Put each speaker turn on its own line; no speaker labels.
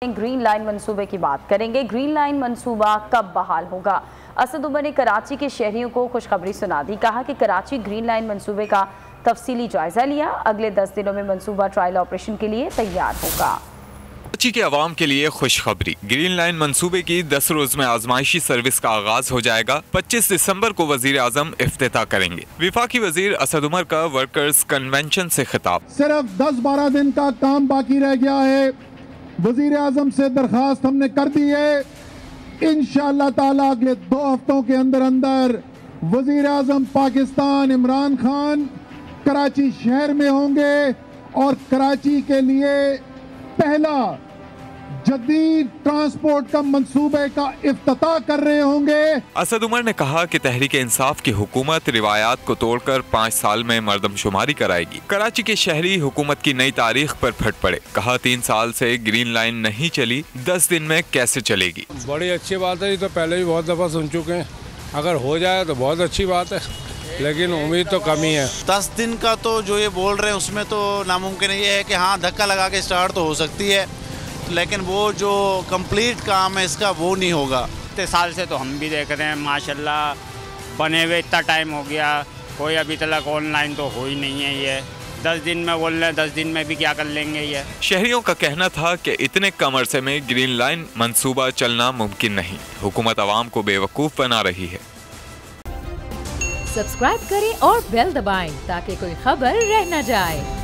Green line मंसूबे की बात करेंगे। ग्रीन लाइन मंसूबा कब बहाल होगा? असद उमर ने कराची के शहरियों को खुशखबरी सुना दी। कहा कि कराची ग्रीन लाइन मंसूबे का तफसीली जायजा लिया। अगले 10 दिनों में मंसूबा ट्रायल ऑपरेशन के लिए तैयार होगा।
कराची के अवाम के लिए खुशखबरी। ग्रीन लाइन मंसूबे की 10 रोज में आजमाइशी सर्विस का आगाज हो जाएगा। 25 दिसंबर को वजीर आजम इफ्तिताह करेंगे। विफाकी वजीर असद उमर का वर्कर्स कन्वेंशन से खिताब।
सिर्फ 10-12 दिन का काम बाकी रह गया है। वजीर आजम से दरखास्त हमने कर दी है। इंशाअल्लाह ताला अगले 2 हफ्तों के अंदर अंदर वजीर आजम पाकिस्तान इमरान खान कराची शहर में होंगे और कराची के लिए पहला जदीद ट्रांसपोर्ट का मंसूबे का इफ्तिताह कर रहे होंगे।
असद उमर ने कहा कि तहरीक इंसाफ की हुकूमत रिवायात को तोड़कर 5 साल में मर्दमशुमारी कराएगी। कराची के शहरी हुकूमत की नई तारीख पर फट पड़े। कहा 3 साल से ग्रीन लाइन नहीं चली, 10 दिन में कैसे चलेगी।
बड़ी अच्छी बात है। ये तो पहले भी बहुत दफा सुन चुके हैं। अगर हो जाए तो बहुत अच्छी बात है, लेकिन उम्मीद तो कम ही है।
10 दिन का तो जो ये बोल रहे हैं उसमें तो नामुमकिन ये है कि हाँ धक्का लगा के स्टार्ट तो हो सकती है, लेकिन वो जो कंप्लीट काम है इसका वो नहीं होगा।
इतने साल से तो हम भी देख रहे हैं माशाल्लाह, बने हुए इतना टाइम हो गया, कोई अभी तक ऑनलाइन तो हो ही नहीं है। ये 10 दिन में बोल रहे हैं, 10 दिन में भी क्या कर लेंगे। ये
शहरियों का कहना था कि इतने कम अरसे में ग्रीन लाइन मंसूबा चलना मुमकिन नहीं। हुकूमत आवाम को बेवकूफ़ बना रही है।
सब्सक्राइब करें और बेल दबाएं ताकि कोई खबर रह न जाए।